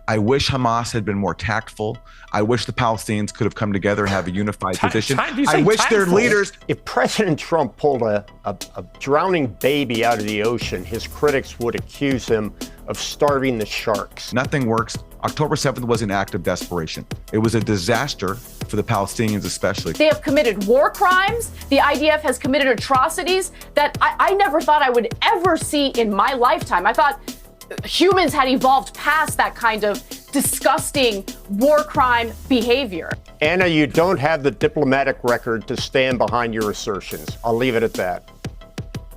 I wish Hamas had been more tactful. I wish the Palestinians could have come together and have a unified position. I wish their leaders... If President Trump pulled a drowning baby out of the ocean, his critics would accuse him of starving the sharks. Nothing works. October 7th was an act of desperation. It was a disaster for the Palestinians especially. They have committed war crimes. The IDF has committed atrocities that I never thought I would ever see in my lifetime. I thought humans had evolved past that kind of disgusting war crime behavior. Anna, you don't have the diplomatic record to stand behind your assertions. I'll leave it at that.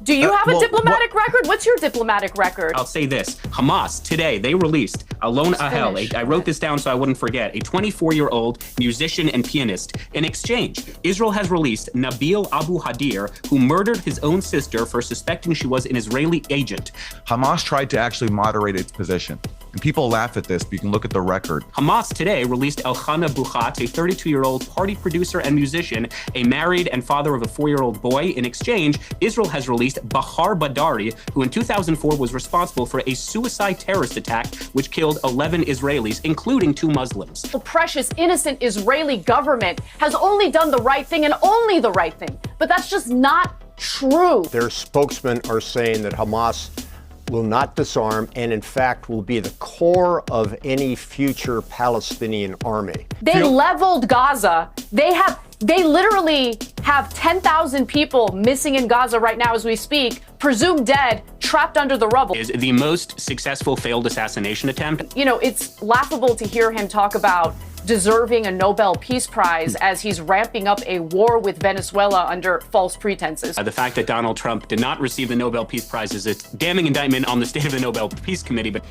Do you have a diplomatic record? What's your diplomatic record? I'll say this. Hamas, today, they released Alon Ahel, I wrote this down so I wouldn't forget, a 24-year-old musician and pianist. In exchange, Israel has released Nabil Abu Hadir, who murdered his own sister for suspecting she was an Israeli agent. Hamas tried to actually moderate its position. And people laugh at this, but you can look at the record. Hamas today released Elchana Bukhat, a 32-year-old party producer and musician, a married and father of a 4-year-old boy. In exchange, Israel has released Bahar Badari, who in 2004 was responsible for a suicide terrorist attack which killed 11 Israelis, including 2 Muslims. The precious, innocent Israeli government has only done the right thing and only the right thing. But that's just not true. Their spokesmen are saying that Hamas will not disarm and, in fact, will be the core of any future Palestinian army. They leveled Gaza. They literally have 10,000 people missing in Gaza right now as we speak, presumed dead, trapped under the rubble. Is the most successful failed assassination attempt. You know, it's laughable to hear him talk about deserving a Nobel Peace Prize as he's ramping up a war with Venezuela under false pretenses. The fact that Donald Trump did not receive the Nobel Peace Prize is a damning indictment on the state of the Nobel Peace Committee. But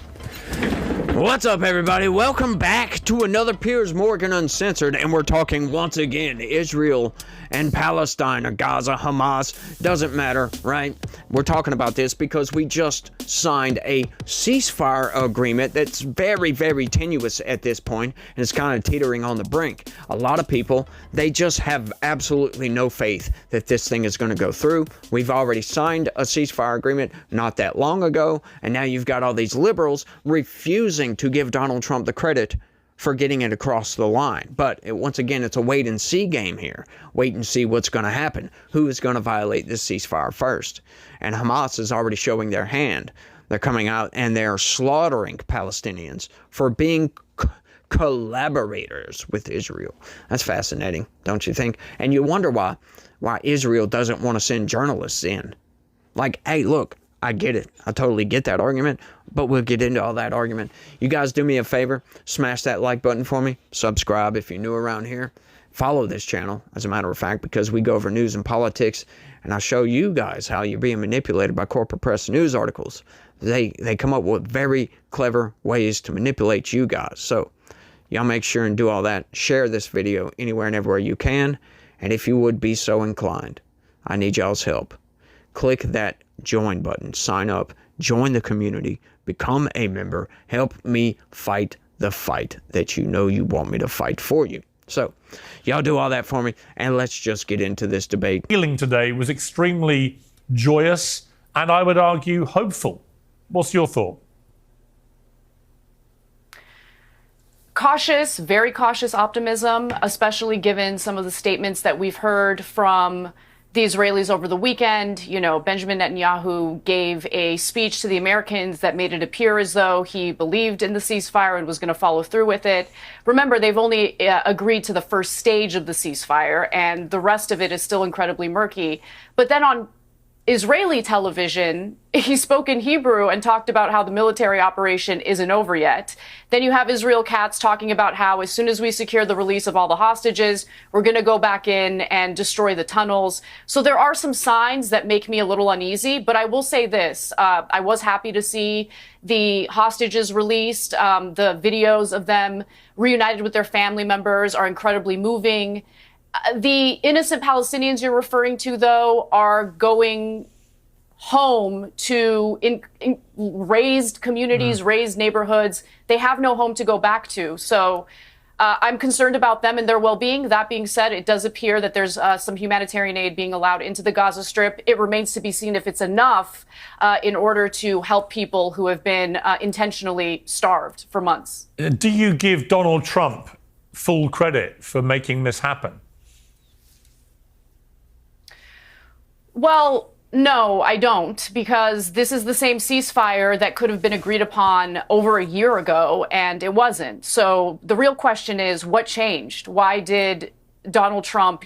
what's up, everybody? Welcome back to another Piers Morgan Uncensored, and we're talking once again Israel and Palestine, or Gaza, Hamas, doesn't matter, right? We're talking about this because we just signed a ceasefire agreement that's very, very tenuous at this point, and it's kind of teetering on the brink. A lot of people, they just have absolutely no faith that this thing is going to go through. We've already signed a ceasefire agreement not that long ago, and now you've got all these liberals refusing to give Donald Trump the credit for getting it across the line. But once again, it's a wait and see game here. Wait and see what's going to happen. Who is going to violate this ceasefire first? And Hamas is already showing their hand. They're coming out and they're slaughtering Palestinians for being collaborators with Israel. That's fascinating, don't you think? And you wonder why Israel doesn't want to send journalists in. Like, hey, look, I get it. I totally get that argument, but we'll get into all that argument. You guys do me a favor, smash that like button for me, subscribe if you're new around here, follow this channel, as a matter of fact, because we go over news and politics, and I show you guys how you're being manipulated by corporate press news articles. They come up with very clever ways to manipulate you guys. So y'all make sure and do all that. Share this video anywhere and everywhere you can, and if you would be so inclined, I need y'all's help. Click that join button, sign up, join the community, become a member, help me fight the fight that you know you want me to fight for you. So, y'all do all that for me, and let's just get into this debate. Feeling today was extremely joyous, and I would argue hopeful. What's your thought? Cautious, very cautious optimism, especially given some of the statements that we've heard from the Israelis over the weekend. You know, Benjamin Netanyahu gave a speech to the Americans that made it appear as though he believed in the ceasefire and was going to follow through with it. Remember, they've only agreed to the first stage of the ceasefire, and the rest of it is still incredibly murky. But then on Israeli television, he spoke in Hebrew and talked about how the military operation isn't over yet. Then you have Israel Katz talking about how as soon as we secure the release of all the hostages, we're going to go back in and destroy the tunnels. So there are some signs that make me a little uneasy, but I will say this. I was happy to see the hostages released. The videos of them reunited with their family members are incredibly moving. The innocent Palestinians you're referring to, though, are going home to raised communities, raised neighborhoods. They have no home to go back to. So I'm concerned about them and their well-being. That being said, it does appear that there's some humanitarian aid being allowed into the Gaza Strip. It remains to be seen if it's enough in order to help people who have been intentionally starved for months. Do you give Donald Trump full credit for making this happen? Well, no, I don't, because this is the same ceasefire that could have been agreed upon over a year ago, and it wasn't. So the real question is, what changed? Why did Donald Trump,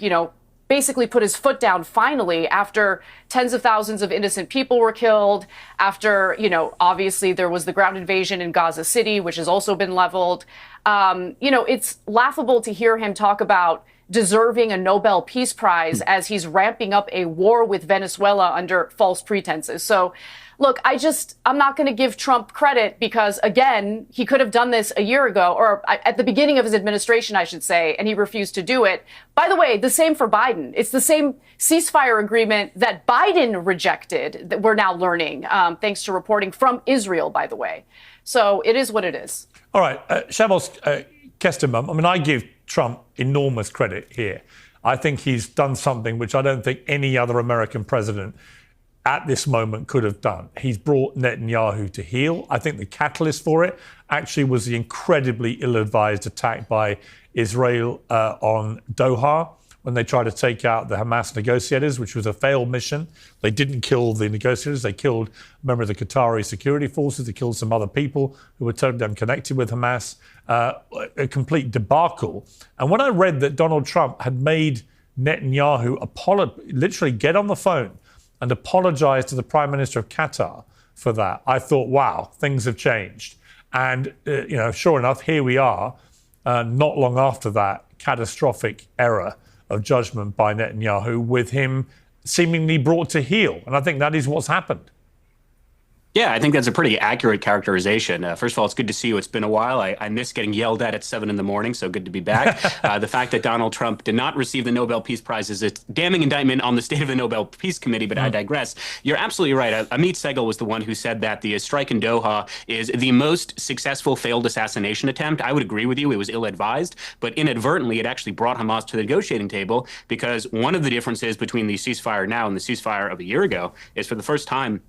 basically put his foot down finally after tens of thousands of innocent people were killed, after, obviously there was the ground invasion in Gaza City, which has also been leveled. It's laughable to hear him talk about deserving a Nobel Peace Prize as he's ramping up a war with Venezuela under false pretenses. So, look, I'm not going to give Trump credit because, again, he could have done this a year ago, or at the beginning of his administration, I should say, and he refused to do it. By the way, the same for Biden. It's the same ceasefire agreement that Biden rejected that we're now learning, thanks to reporting from Israel, by the way. So it is what it is. All right, Shavos Kestenbaum, I give Trump enormous credit here. I think he's done something which I don't think any other American president at this moment could have done. He's brought Netanyahu to heel. I think the catalyst for it actually was the incredibly ill-advised attack by Israel on Doha when they tried to take out the Hamas negotiators, which was a failed mission. They didn't kill the negotiators. They killed a member of the Qatari security forces. They killed some other people who were totally unconnected with Hamas. A complete debacle. And when I read that Donald Trump had made Netanyahu literally get on the phone and apologize to the Prime Minister of Qatar for that, I thought, wow, things have changed. And, sure enough, here we are, not long after that catastrophic error of judgment by Netanyahu, with him seemingly brought to heel. And I think that is what's happened. Yeah, I think that's a pretty accurate characterization. First of all, it's good to see you. It's been a while. I miss getting yelled at 7 a.m, so good to be back. The fact that Donald Trump did not receive the Nobel Peace Prize is a damning indictment on the state of the Nobel Peace Committee, but I digress. You're absolutely right. Amit Segal was the one who said that the strike in Doha is the most successful failed assassination attempt. I would agree with you. It was ill-advised, but inadvertently, it actually brought Hamas to the negotiating table, because one of the differences between the ceasefire now and the ceasefire of a year ago is, for the first time,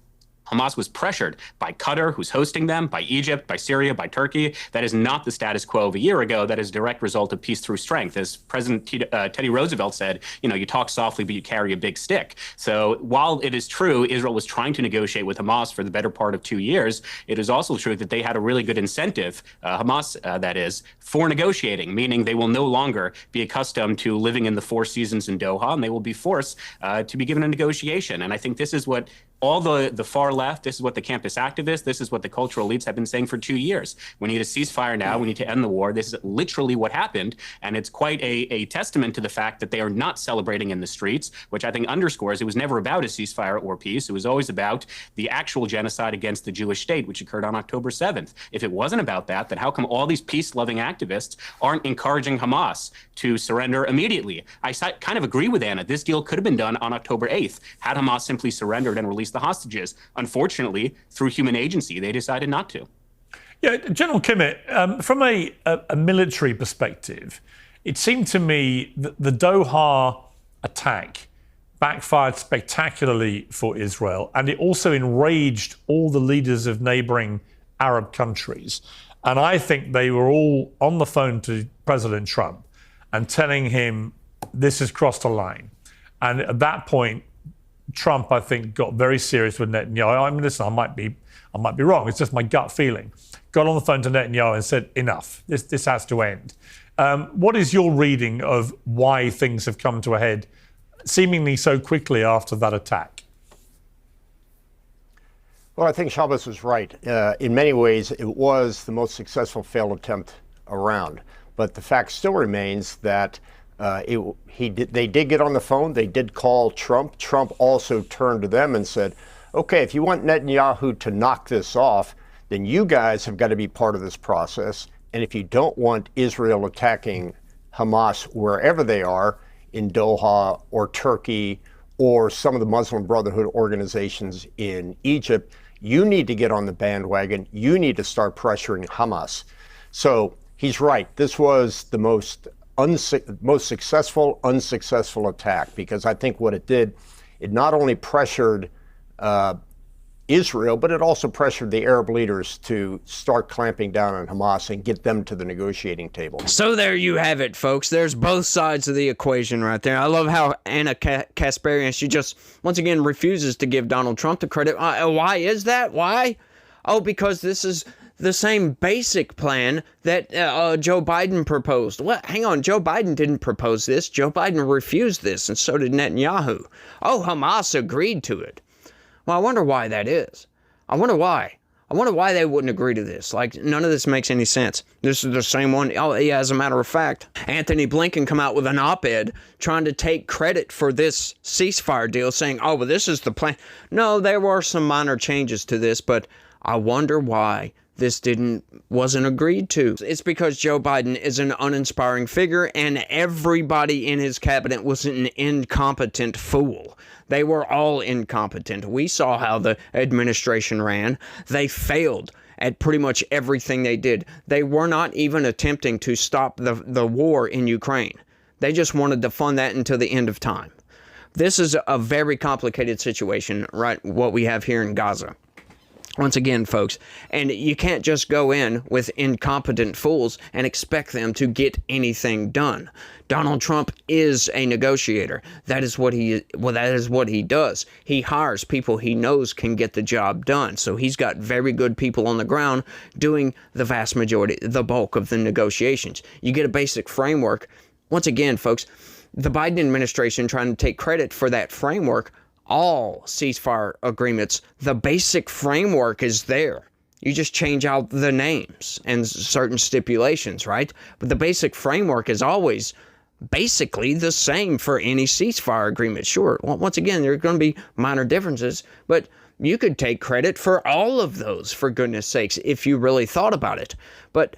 Hamas was pressured by Qatar, who's hosting them, by Egypt, by Syria, by Turkey. That is not the status quo of a year ago. That is a direct result of peace through strength. As President Teddy Roosevelt said, you talk softly, but you carry a big stick. So while it is true Israel was trying to negotiate with Hamas for the better part of 2 years, it is also true that they had a really good incentive, Hamas, that is, for negotiating, meaning they will no longer be accustomed to living in the Four Seasons in Doha, and they will be forced to be given a negotiation. And I think this is what all the far left, this is what the campus activists, this is what the cultural elites have been saying for 2 years. We need a ceasefire now. We need to end the war. This is literally what happened. And it's quite a testament to the fact that they are not celebrating in the streets, which I think underscores it was never about a ceasefire or peace. It was always about the actual genocide against the Jewish state, which occurred on October 7th. If it wasn't about that, then how come all these peace-loving activists aren't encouraging Hamas to surrender immediately? I kind of agree with Anna. This deal could have been done on October 8th had Hamas simply surrendered and released the hostages. Unfortunately, through human agency, they decided not to. Yeah, General Kimmett, from a military perspective, it seemed to me that the Doha attack backfired spectacularly for Israel, and it also enraged all the leaders of neighboring Arab countries. And I think they were all on the phone to President Trump and telling him this has crossed a line. And at that point, Trump, I think, got very serious with Netanyahu. Listen, I might be wrong. It's just my gut feeling. Got on the phone to Netanyahu and said, enough. This has to end. What is your reading of why things have come to a head seemingly so quickly after that attack? Well, I think Shabbos was right. In many ways, it was the most successful failed attempt around. But the fact still remains that they did get on the phone. They did call Trump. Trump also turned to them and said, okay, if you want Netanyahu to knock this off, then you guys have got to be part of this process. And if you don't want Israel attacking Hamas wherever they are, in Doha or Turkey or some of the Muslim Brotherhood organizations in Egypt, you need to get on the bandwagon. You need to start pressuring Hamas. So He's right. This was the most successful, unsuccessful attack, because I think what it did, it not only pressured Israel, but it also pressured the Arab leaders to start clamping down on Hamas and get them to the negotiating table. So there you have it, folks. There's both sides of the equation right there. I love how Anna Kasparian, she just, once again, refuses to give Donald Trump the credit. Why is that? Why? Oh, because this is the same basic plan that Joe Biden proposed. Well, hang on, Joe Biden didn't propose this. Joe Biden refused this, and so did Netanyahu. Oh, Hamas agreed to it. Well, I wonder why that is. I wonder why. I wonder why they wouldn't agree to this. Like, none of this makes any sense. This is the same one. Oh, yeah, as a matter of fact, Anthony Blinken come out with an op-ed trying to take credit for this ceasefire deal, saying, oh, well, this is the plan. No, there were some minor changes to this, but I wonder why this wasn't agreed to. It's because Joe Biden is an uninspiring figure, and everybody in his cabinet was an incompetent fool. They were all incompetent. We saw how the administration ran. They failed at pretty much everything they did. They were not even attempting to stop the war in Ukraine. They just wanted to fund that until the end of time. This is a very complicated situation, right? What we have here in Gaza. Once again, folks, and you can't just go in with incompetent fools and expect them to get anything done. Donald Trump is a negotiator. That is what he does. He hires people he knows can get the job done. So he's got very good people on the ground doing the vast majority, the bulk of the negotiations. You get a basic framework. Once again, folks, the Biden administration trying to take credit for that framework. All ceasefire agreements, the basic framework is there. You just change out the names and certain stipulations, right? But the basic framework is always basically the same for any ceasefire agreement. Sure, once again, there are going to be minor differences, but you could take credit for all of those, for goodness sakes, if you really thought about it. But,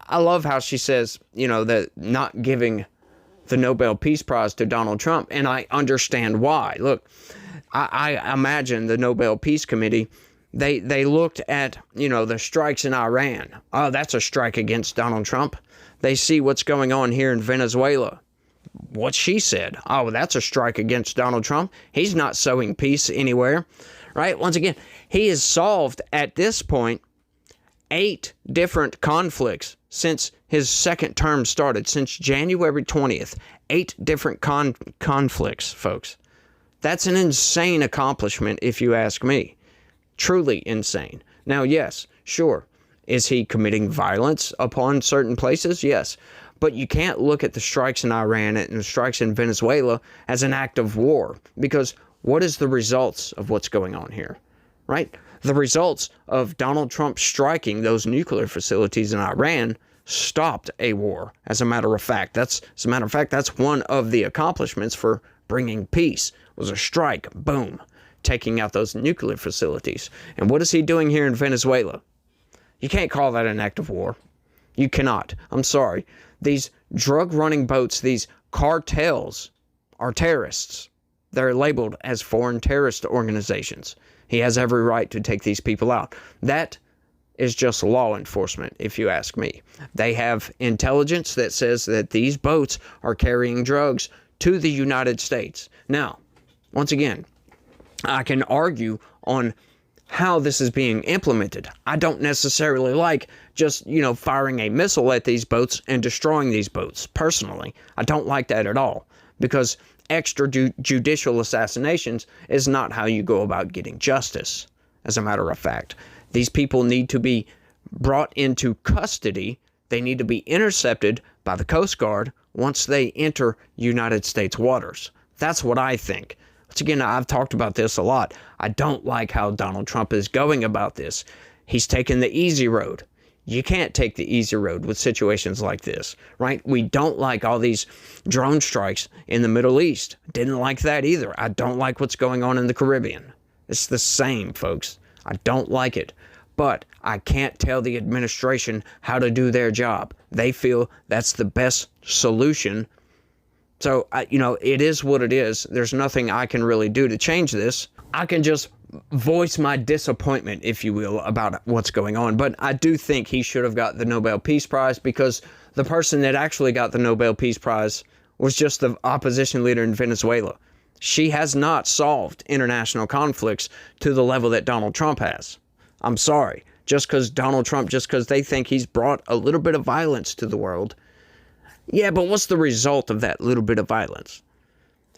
I love how she says, that not giving the Nobel Peace Prize to Donald Trump, and I understand why. Look, I imagine the Nobel Peace Committee, they looked at, the strikes in Iran. Oh, that's a strike against Donald Trump. They see what's going on here in Venezuela. What she said. Oh, that's a strike against Donald Trump. He's not sowing peace anywhere, right? Once again, he has solved, at this point, 8 different conflicts since his second term started, since January 20th. 8 different conflicts, folks. That's an insane accomplishment, if you ask me. Truly insane. Now, yes, sure. Is he committing violence upon certain places? Yes. But you can't look at the strikes in Iran and the strikes in Venezuela as an act of war, because what is the results of what's going on here, right? The results of Donald Trump striking those nuclear facilities in Iran stopped a war. As a matter of fact, that's one of the accomplishments for bringing peace, was a strike, boom, taking out those nuclear facilities. And what is he doing here in Venezuela? You can't call that an act of war. You cannot. I'm sorry. These drug-running boats, these cartels, are terrorists. They're labeled as foreign terrorist organizations. He has every right to take these people out. That is just law enforcement, if you ask me. They have intelligence that says that these boats are carrying drugs to the United States. Now, once again, I can argue on how this is being implemented. I don't necessarily like just, firing a missile at these boats and destroying these boats. Personally, I don't like that at all, because extrajudicial assassinations is not how you go about getting justice. As a matter of fact, these people need to be brought into custody. They need to be intercepted by the Coast Guard once they enter United States waters. That's what I think. Once again, I've talked about this a lot. I don't like how Donald Trump is going about this. He's taken the easy road. You can't take the easy road with situations like this, right? We don't like all these drone strikes in the Middle East. Didn't like that either. I don't like what's going on in the Caribbean. It's the same, folks. I don't like it. But I can't tell the administration how to do their job. They feel that's the best solution. So, it is what it is. There's nothing I can really do to change this. I can just voice my disappointment, if you will, about what's going on. But I do think he should have got the Nobel Peace Prize, because the person that actually got the Nobel Peace Prize was just the opposition leader in Venezuela. She has not solved international conflicts to the level that Donald Trump has. I'm sorry. Just because they think he's brought a little bit of violence to the world. Yeah, but what's the result of that little bit of violence?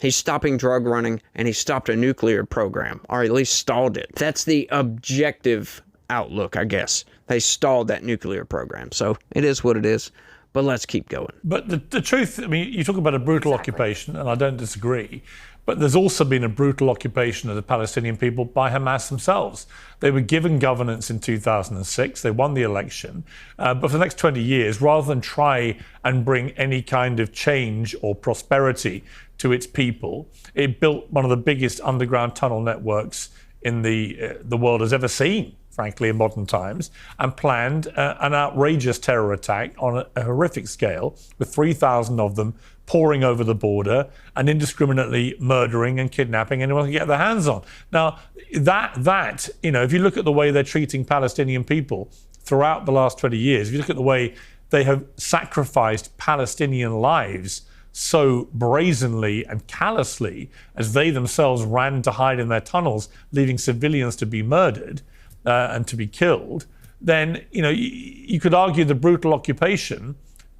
He's stopping drug running, and he stopped a nuclear program, or at least stalled it. That's the objective outlook, I guess. They stalled that nuclear program. So it is what it is, but let's keep going. But the truth, I mean, you talk about a brutal occupation, and I don't disagree, but there's also been a brutal occupation of the Palestinian people by Hamas themselves. They were given governance in 2006. They won the election. But for the next 20 years, rather than try and bring any kind of change or prosperity to its people, it built one of the biggest underground tunnel networks in the world has ever seen, frankly, in modern times, and planned an outrageous terror attack on a horrific scale, with 3,000 of them pouring over the border and indiscriminately murdering and kidnapping anyone they can get their hands on. Now, that if you look at the way they're treating Palestinian people throughout the last 20 years, if you look at the way they have sacrificed Palestinian lives so brazenly and callously as they themselves ran to hide in their tunnels, leaving civilians to be murdered and to be killed, then you could argue the brutal occupation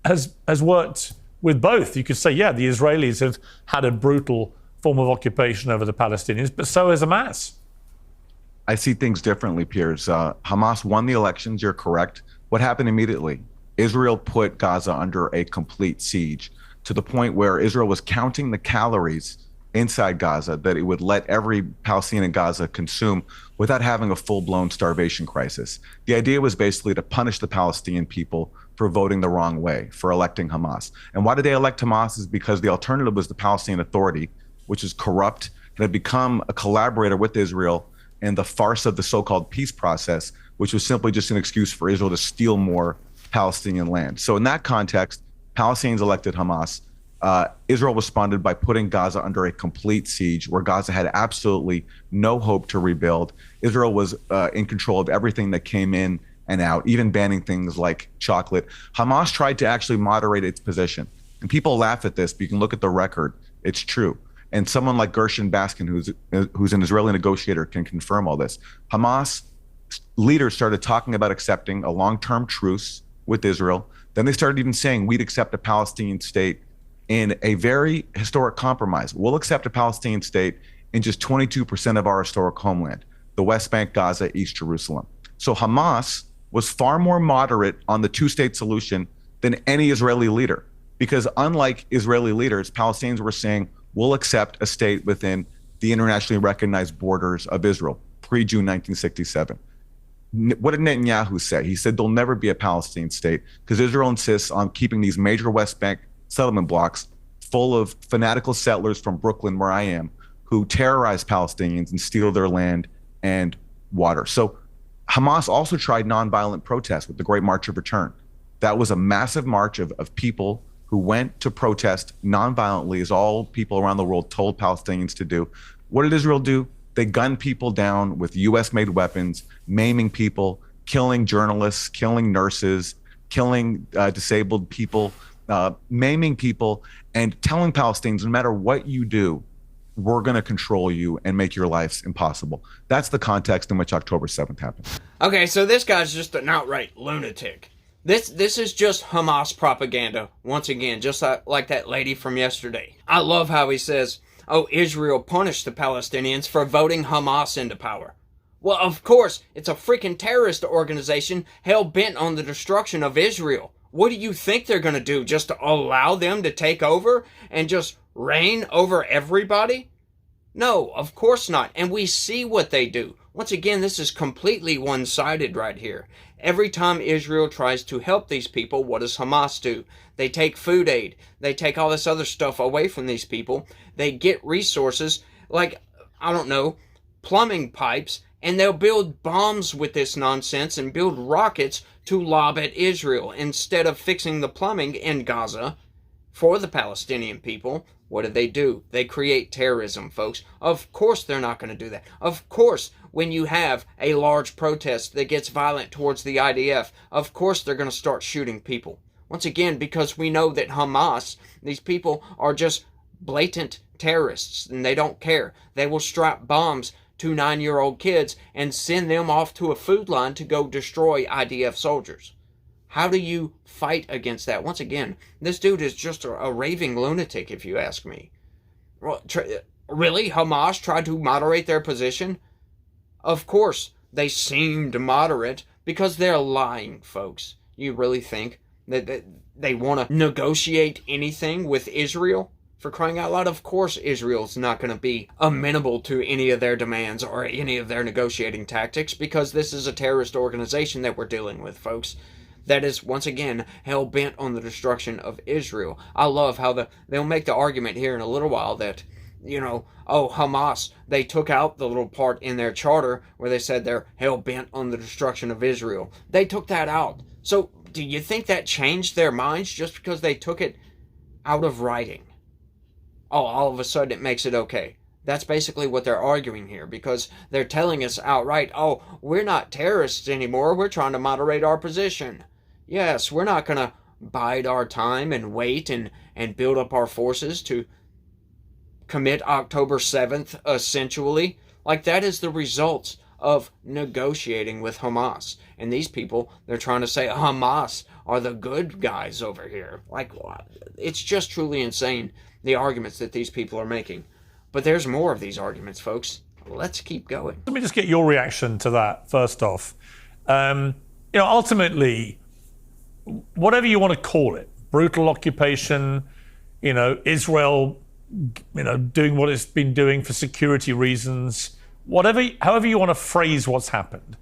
has worked with both. You could say, yeah, the Israelis have had a brutal form of occupation over the Palestinians, but so has Hamas. I see things differently, Piers. Hamas won the elections, you're correct. What happened immediately? Israel put Gaza under a complete siege, to the point where Israel was counting the calories inside Gaza that it would let every Palestinian in Gaza consume without having a full-blown starvation crisis. The idea was basically to punish the Palestinian people for voting the wrong way, for electing Hamas. And why did they elect Hamas? Is because the alternative was the Palestinian Authority, which is corrupt and had become a collaborator with Israel in the farce of the so-called peace process, which was simply just an excuse for Israel to steal more Palestinian land. So in that context, Palestinians elected Hamas. Israel responded by putting Gaza under a complete siege, where Gaza had absolutely no hope to rebuild. Israel was in control of everything that came in and out, even banning things like chocolate. Hamas tried to actually moderate its position. And people laugh at this, but you can look at the record. It's true. And someone like Gershon Baskin, who's an Israeli negotiator, can confirm all this. Hamas leaders started talking about accepting a long-term truce with Israel. Then they started even saying we'd accept a Palestinian state in a very historic compromise. We'll accept a Palestinian state in just 22% of our historic homeland, the West Bank, Gaza, East Jerusalem. So Hamas was far more moderate on the two-state solution than any Israeli leader, because unlike Israeli leaders, Palestinians were saying, we'll accept a state within the internationally recognized borders of Israel, pre-June 1967. What did Netanyahu say? He said there'll never be a Palestinian state because Israel insists on keeping these major West Bank settlement blocks full of fanatical settlers from Brooklyn, where I am, who terrorize Palestinians and steal their land and water. So Hamas also tried nonviolent protests with the Great March of Return. That was a massive march of people who went to protest nonviolently, as all people around the world told Palestinians to do. What did Israel do? They gunned people down with US-made weapons, maiming people, killing journalists, killing nurses, killing disabled people, maiming people, and telling Palestinians, no matter what you do, we're going to control you and make your lives impossible. That's the context in which October 7th happened. Okay, so this guy's just an outright lunatic. This is just Hamas propaganda, once again, just like that lady from yesterday. I love how he says, oh, Israel punished the Palestinians for voting Hamas into power. Well, of course, it's a freaking terrorist organization hell-bent on the destruction of Israel. What do you think they're going to do? Just to allow them to take over and just reign over everybody? No, of course not. And we see what they do. Once again, this is completely one-sided right here. Every time Israel tries to help these people, what does Hamas do? They take food aid. They take all this other stuff away from these people. They get resources like, I don't know, plumbing pipes, and they'll build bombs with this nonsense and build rockets to lob at Israel instead of fixing the plumbing in Gaza for the Palestinian people. What do? They create terrorism, folks. Of course they're not going to do that. Of course, when you have a large protest that gets violent towards the IDF, of course they're going to start shooting people. Once again, because we know that Hamas, these people are just blatant terrorists and they don't care. They will strap bombs to 9-year-old kids and send them off to a food line to go destroy IDF soldiers. How do you fight against that? Once again, this dude is just a raving lunatic, if you ask me. Really? Hamas tried to moderate their position? Of course, they seemed moderate because they're lying, folks. You really think that they want to negotiate anything with Israel? For crying out loud, of course Israel's not going to be amenable to any of their demands or any of their negotiating tactics, because this is a terrorist organization that we're dealing with, folks. That is, once again, hell-bent on the destruction of Israel. I love how they'll make the argument here in a little while that, Hamas, they took out the little part in their charter where they said they're hell-bent on the destruction of Israel. They took that out. So, do you think that changed their minds just because they took it out of writing? Oh, all of a sudden it makes it okay. That's basically what they're arguing here, because they're telling us outright, oh, we're not terrorists anymore, we're trying to moderate our position. Yes, we're not going to bide our time and wait and build up our forces to commit October 7th, essentially. Like, that is the result of negotiating with Hamas. And these people, they're trying to say Hamas are the good guys over here. Like, it's just truly insane, the arguments that these people are making. But there's more of these arguments, folks. Let's keep going. Let me just get your reaction to that, first off. Ultimately, whatever you want to call it, brutal occupation, Israel, doing what it's been doing for security reasons, however you want to phrase what's happened,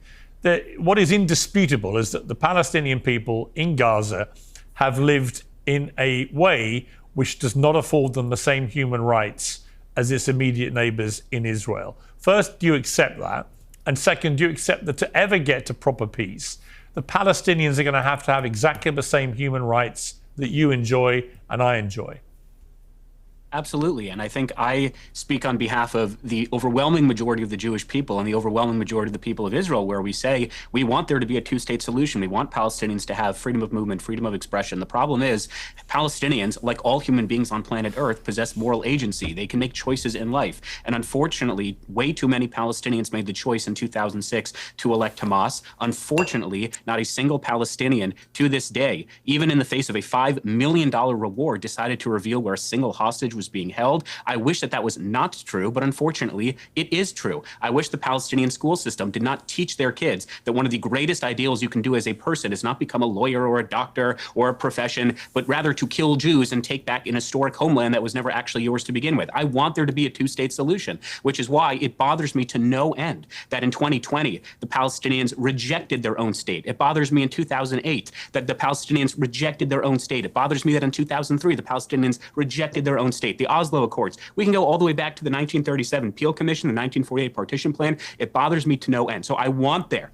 what is indisputable is that the Palestinian people in Gaza have lived in a way which does not afford them the same human rights as its immediate neighbors in Israel. First, do you accept that? And second, do you accept that to ever get to proper peace, the Palestinians are going to have exactly the same human rights that you enjoy and I enjoy? Absolutely. And I think I speak on behalf of the overwhelming majority of the Jewish people and the overwhelming majority of the people of Israel, where we say we want there to be a two-state solution. We want Palestinians to have freedom of movement, freedom of expression. The problem is Palestinians, like all human beings on planet Earth, possess moral agency. They can make choices in life. And unfortunately, way too many Palestinians made the choice in 2006 to elect Hamas. Unfortunately, not a single Palestinian to this day, even in the face of a $5 million reward, decided to reveal where a single hostage was being held. I wish that was not true, but unfortunately, it is true. I wish the Palestinian school system did not teach their kids that one of the greatest ideals you can do as a person is not become a lawyer or a doctor or a profession, but rather to kill Jews and take back an historic homeland that was never actually yours to begin with. I want there to be a two-state solution, which is why it bothers me to no end that in 2020, the Palestinians rejected their own state. It bothers me in 2008 that the Palestinians rejected their own state. It bothers me that in 2003, the Palestinians rejected their own state. The Oslo Accords. We can go all the way back to the 1937 Peel Commission, the 1948 Partition Plan. It bothers me to no end. So I want there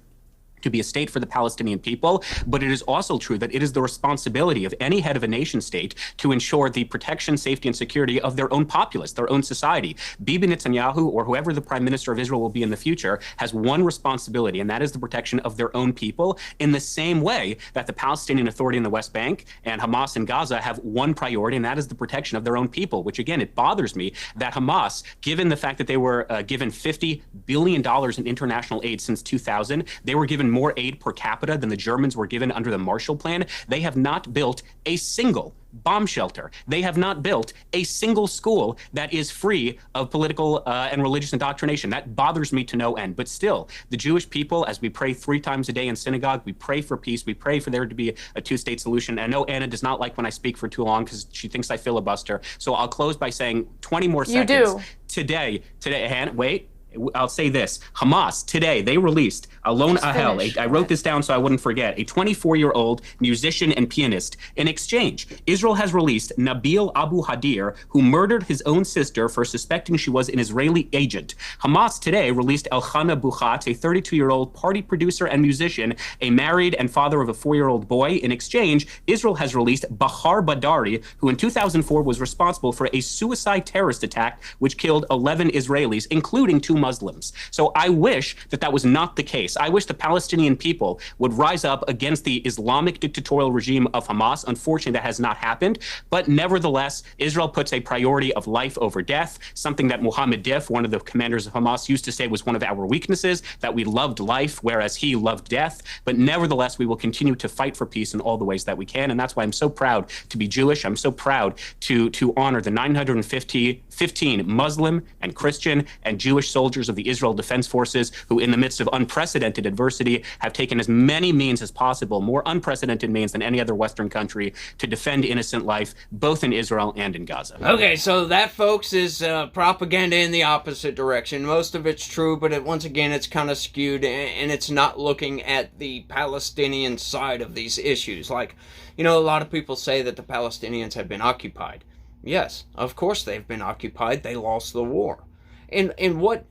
to be a state for the Palestinian people, but it is also true that it is the responsibility of any head of a nation state to ensure the protection, safety, and security of their own populace, their own society. Bibi Netanyahu, or whoever the prime minister of Israel will be in the future, has one responsibility, and that is the protection of their own people, in the same way that the Palestinian Authority in the West Bank and Hamas in Gaza have one priority, and that is the protection of their own people, which again, it bothers me that Hamas, given the fact that they were given $50 billion in international aid since 2000, they were given more aid per capita than the Germans were given under the Marshall Plan. They have not built a single bomb shelter. They have not built a single school that is free of political and religious indoctrination. That bothers me to no end. But still, the Jewish people, as we pray 3 times a day in synagogue, we pray for peace. We pray for there to be a two-state solution. And I know Anna does not like when I speak for too long because she thinks I filibuster. So I'll close by saying 20 more seconds. You do. Today, Hannah, wait. I'll say this. Hamas, today, they released Alon Ahel. I wrote this down so I wouldn't forget. A 24-year-old musician and pianist. In exchange, Israel has released Nabil Abu Hadir, who murdered his own sister for suspecting she was an Israeli agent. Hamas today released Elchana Buchat, a 32-year-old party producer and musician, a married and father of a 4-year-old boy. In exchange, Israel has released Bahar Badari, who in 2004 was responsible for a suicide terrorist attack which killed 11 Israelis, including 2 Muslims. So I wish that that was not the case. I wish the Palestinian people would rise up against the Islamic dictatorial regime of Hamas. Unfortunately, that has not happened. But nevertheless, Israel puts a priority of life over death, something that Mohammed Dif, one of the commanders of Hamas, used to say was one of our weaknesses, that we loved life, whereas he loved death. But nevertheless, we will continue to fight for peace in all the ways that we can. And that's why I'm so proud to be Jewish. I'm so proud to honor the 915 Muslim and Christian and Jewish soldiers of the Israel Defense Forces who, in the midst of unprecedented adversity, have taken as many means as possible, more unprecedented means than any other Western country, to defend innocent life, both in Israel and in Gaza. Okay, so that, folks, is propaganda in the opposite direction. Most of it's true, but once again, it's kind of skewed, and it's not looking at the Palestinian side of these issues. Like, a lot of people say that the Palestinians have been occupied. Yes, of course they've been occupied. They lost the war. In what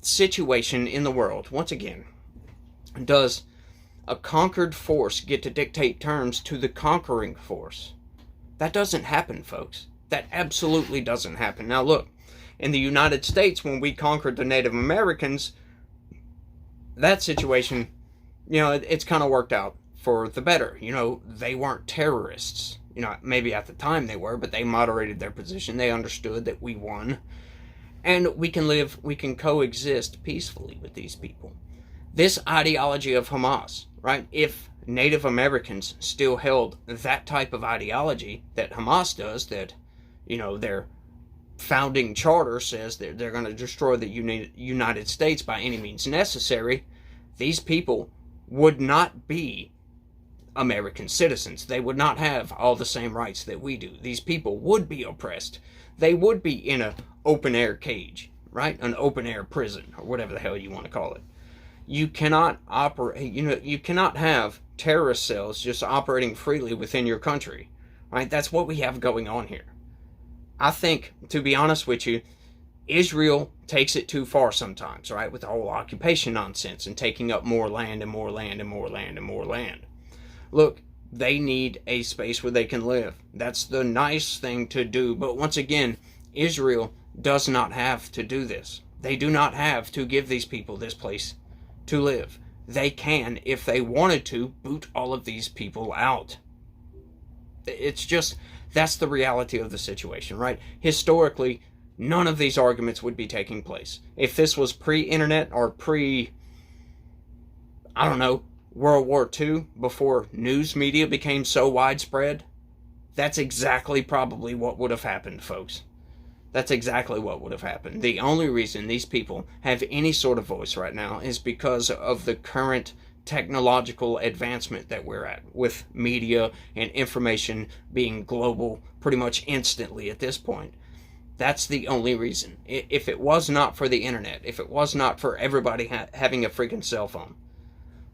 situation in the world, once again, does a conquered force get to dictate terms to the conquering force? That doesn't happen, folks. That absolutely doesn't happen. Now look, in the United States, when we conquered the Native Americans, that situation, it's kind of worked out for the better. They weren't terrorists. Maybe at the time they were, but they moderated their position. They understood that we won. And we can coexist peacefully with these people. This ideology of Hamas, right? If Native Americans still held that type of ideology that Hamas does, that, their founding charter says that they're going to destroy the United States by any means necessary, these people would not be American citizens. They would not have all the same rights that we do. These people would be oppressed. They would be in an open-air cage, right? An open-air prison, or whatever the hell you want to call it. You cannot operate, you cannot have terrorist cells just operating freely within your country, right? That's what we have going on here. I think, to be honest with you, Israel takes it too far sometimes, right? With the whole occupation nonsense and taking up more land and more land and more land and more land. Look, they need a space where they can live. That's the nice thing to do. But once again, Israel does not have to do this. They do not have to give these people this place to live. They can, if they wanted to, boot all of these people out. It's just, that's the reality of the situation, right? Historically, none of these arguments would be taking place. If this was pre-internet or World War II, before news media became so widespread, that's exactly probably what would have happened, folks. That's exactly what would have happened. The only reason these people have any sort of voice right now is because of the current technological advancement that we're at, with media and information being global pretty much instantly at this point. That's the only reason. If it was not for the internet, if it was not for everybody having a freaking cell phone,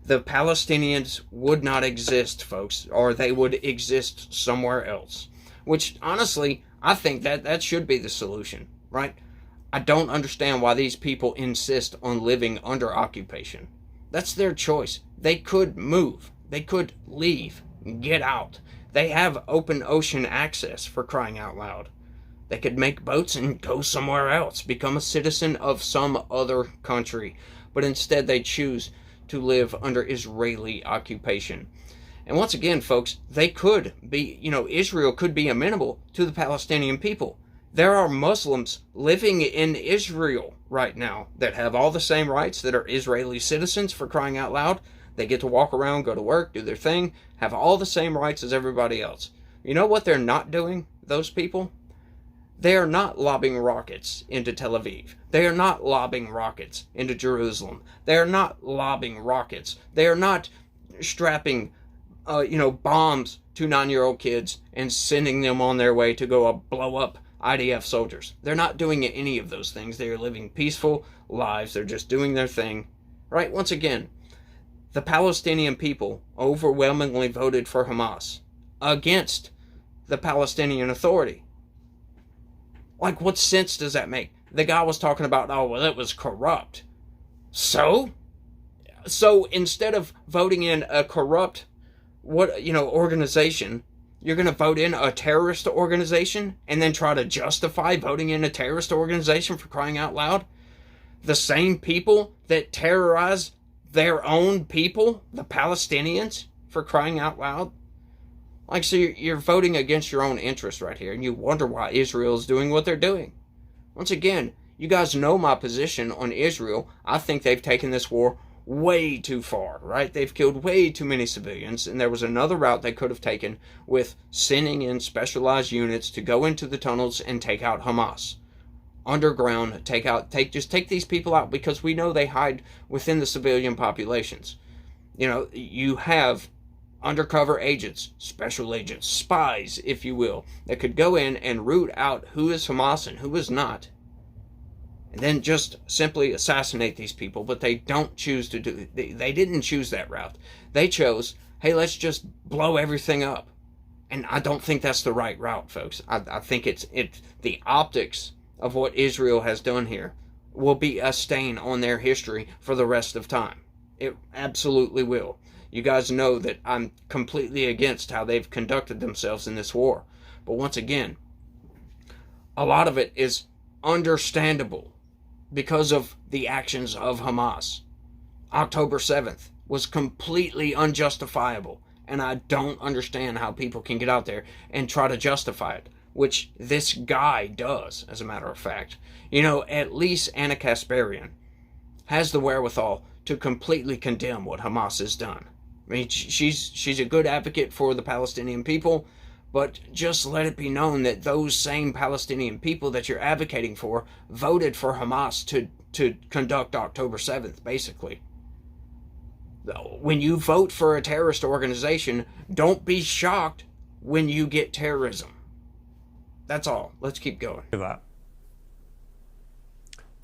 the Palestinians would not exist, folks, or they would exist somewhere else. Which, honestly, I think that should be the solution, right? I don't understand why these people insist on living under occupation. That's their choice. They could move. They could leave. Get out. They have open ocean access, for crying out loud. They could make boats and go somewhere else, become a citizen of some other country. But instead they choose to live under Israeli occupation. And once again, folks, they could be, Israel could be amenable to the Palestinian people. There are Muslims living in Israel right now that have all the same rights that are Israeli citizens, for crying out loud. They get to walk around, go to work, do their thing, have all the same rights as everybody else. You know what they're not doing, those people? They are not lobbing rockets into Tel Aviv. They are not lobbing rockets into Jerusalem. They are not lobbing rockets. They are not strapping, bombs to 9-year-old kids and sending them on their way to go blow up IDF soldiers. They're not doing any of those things. They are living peaceful lives. They're just doing their thing. Right? Once again, the Palestinian people overwhelmingly voted for Hamas against the Palestinian Authority. Like, what sense does that make? The guy was talking about, it was corrupt. So instead of voting in a corrupt, organization, you're going to vote in a terrorist organization and then try to justify voting in a terrorist organization, for crying out loud? the same people that terrorize their own people, the Palestinians, for crying out loud. Like, so you're voting against your own interests right here, and you wonder why Israel is doing what they're doing. Once again, you guys know my position on Israel. I think they've taken this war way too far, right? They've killed way too many civilians, and there was another route they could have taken with sending in specialized units to go into the tunnels and take out Hamas. Underground, just take these people out, because we know they hide within the civilian populations. You know, you have undercover agents, special agents, spies, if you will, that could go in and root out who is Hamas and who is not, and then just simply assassinate these people. But they don't choose to do it. They didn't choose that route. They chose, hey, let's just blow everything up. And I don't think that's the right route, folks. I think it's the optics of what Israel has done here will be a stain on their history for the rest of time. It absolutely will. You guys know that I'm completely against how they've conducted themselves in this war. But once again, a lot of it is understandable because of the actions of Hamas. October 7th was completely unjustifiable, and I don't understand how people can get out there and try to justify it, which this guy does, as a matter of fact. You know, at least Anna Kasparian has the wherewithal to completely condemn what Hamas has done. I mean, she's a good advocate for the Palestinian people, but just let it be known that those same Palestinian people that you're advocating for voted for Hamas to conduct October 7th, basically. When you vote for a terrorist organization, don't be shocked when you get terrorism. That's all. Let's keep going.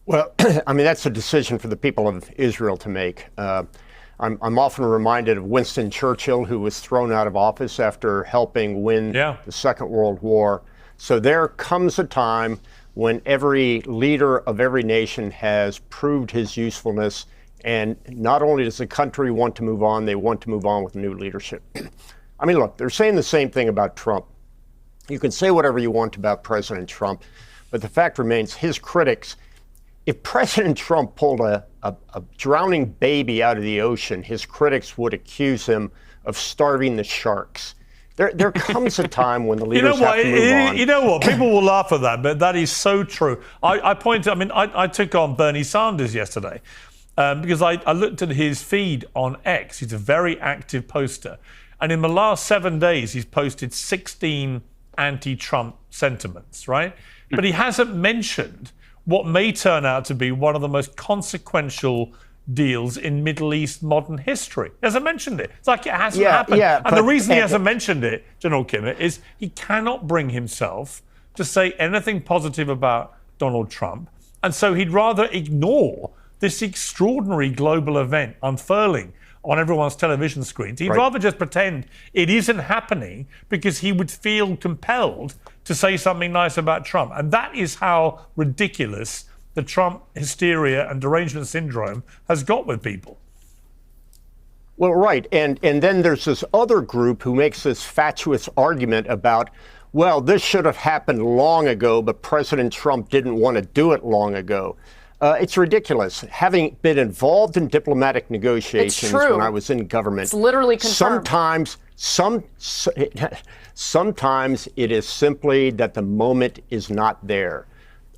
Well, I mean, that's a decision for the people of Israel to make. I'm often reminded of Winston Churchill, who was thrown out of office after helping win the Second World War. So there comes a time when every leader of every nation has proved his usefulness, and not only does the country want to move on, they want to move on with new leadership. I mean, look, they're saying the same thing about Trump. You can say whatever you want about President Trump, but the fact remains, his critics, if President Trump pulled a drowning baby out of the ocean, his critics would accuse him of starving the sharks. There comes a time when the leaders have to move on. You know what? People will laugh at that, but that is so true. I took on Bernie Sanders yesterday because I looked at his feed on X. He's a very active poster. And in the last 7 days, he's posted 16 anti-Trump sentiments, right? But he hasn't mentioned what may turn out to be one of the most consequential deals in Middle East modern history. He hasn't mentioned it. It's like it hasn't happened. And the reason he hasn't mentioned it, General Kimmett, is he cannot bring himself to say anything positive about Donald Trump. And so he'd rather ignore this extraordinary global event unfurling on everyone's television screens. He'd rather just pretend it isn't happening because he would feel compelled to say something nice about Trump. And that is how ridiculous the Trump hysteria and derangement syndrome has got with people. Well, right. And then there's this other group who makes this fatuous argument about, well, this should have happened long ago, but President Trump didn't want to do it long ago. It's ridiculous. Having been involved in diplomatic negotiations when I was in government, it's literally confirmed. Sometimes it is simply that the moment is not there.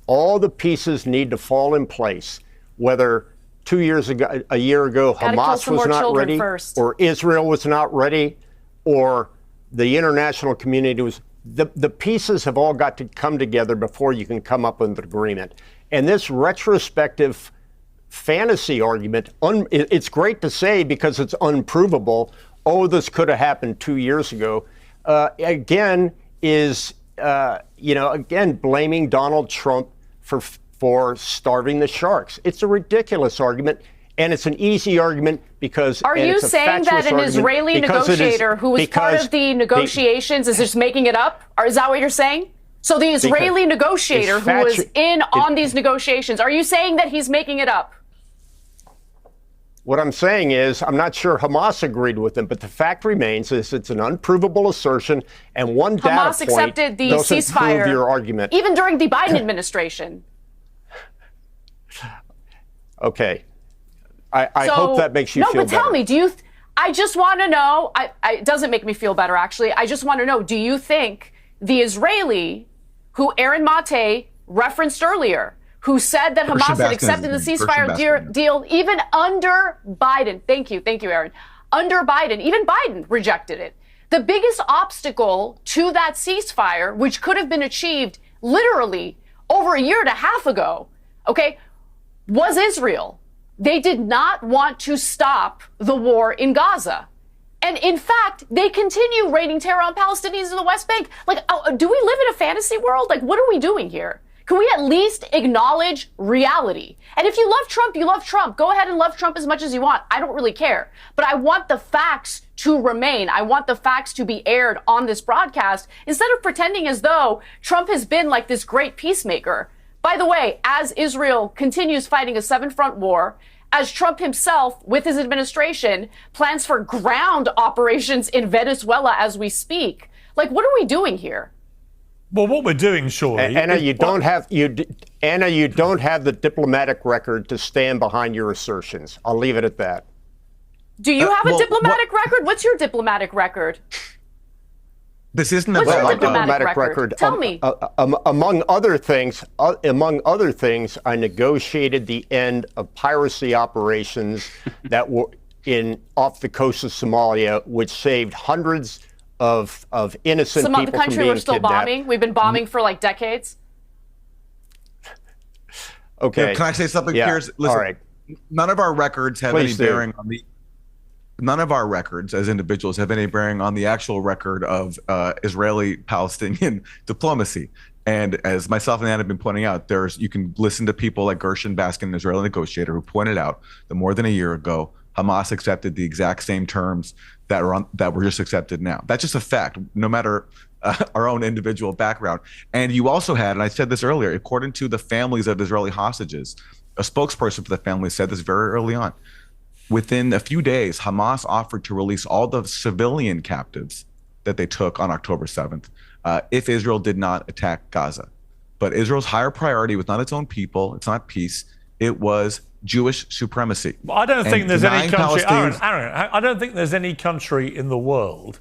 All the pieces need to fall in place, whether 2 years ago, a year ago, Hamas was not ready, or Israel was not ready, or the international community was. The pieces have all got to come together before you can come up with an agreement. And this retrospective fantasy argument, it's great to say because it's unprovable. Oh, this could have happened 2 years ago. Again, blaming Donald Trump for starving the sharks. It's a ridiculous argument. And it's an easy argument because... Are you saying that an Israeli negotiator who was part of the negotiations is just making it up? Or is that what you're saying? So the Israeli negotiator who was in on these negotiations, are you saying that he's making it up? What I'm saying is, I'm not sure Hamas agreed with him, but the fact remains is it's an unprovable assertion, and one data point Hamas accepted the ceasefire prove your argument. even during the Biden administration. Okay. I hope that makes you feel better. No, but tell me, I just want to know, it doesn't make me feel better, actually. I just want to know, do you think the Israeli, who Aaron Mate referenced earlier, who said that Hamas had accepted the ceasefire deal even under Biden, thank you, Aaron, under Biden, even Biden rejected it. The biggest obstacle to that ceasefire, which could have been achieved literally over a year and a half ago, okay, was Israel. They did not want to stop the war in Gaza. And in fact, they continue raining terror on Palestinians in the West Bank. Like, do we live in a fantasy world? Like, what are we doing here? Can we at least acknowledge reality? And if you love Trump, you love Trump. Go ahead and love Trump as much as you want. I don't really care. But I want the facts to remain. I want the facts to be aired on this broadcast instead of pretending as though Trump has been like this great peacemaker. By the way, as Israel continues fighting a seven-front war, as Trump himself, with his administration, plans for ground operations in Venezuela as we speak, like, what are we doing here? Well, what we're doing, surely, Anna, you don't have the diplomatic record to stand behind your assertions. I'll leave it at that. Do you have a diplomatic record? What's your diplomatic record? This isn't What's about your diplomatic record? Tell me. Among other things, I negotiated the end of piracy operations that were off the coast of Somalia, which saved hundreds of innocent people from being kidnapped. The country we're still bombing. We've been bombing for like decades. Okay. Can I say something, Piers? Listen, all right. None of our records have Please any bearing on the. None of our records as individuals have any bearing on the actual record of Israeli-Palestinian diplomacy. And as myself and Ann have been pointing out, you can listen to people like Gershon Baskin, an Israeli negotiator, who pointed out that more than a year ago, Hamas accepted the exact same terms that were just accepted now. That's just a fact, no matter our own individual background. And you also had, and I said this earlier, according to the families of Israeli hostages, a spokesperson for the family said this very early on. Within a few days, Hamas offered to release all the civilian captives that they took on October 7th if Israel did not attack Gaza. But Israel's higher priority was not its own people, it's not peace, it was Jewish supremacy. I don't think there's any country, Aaron, I don't think there's any country in the world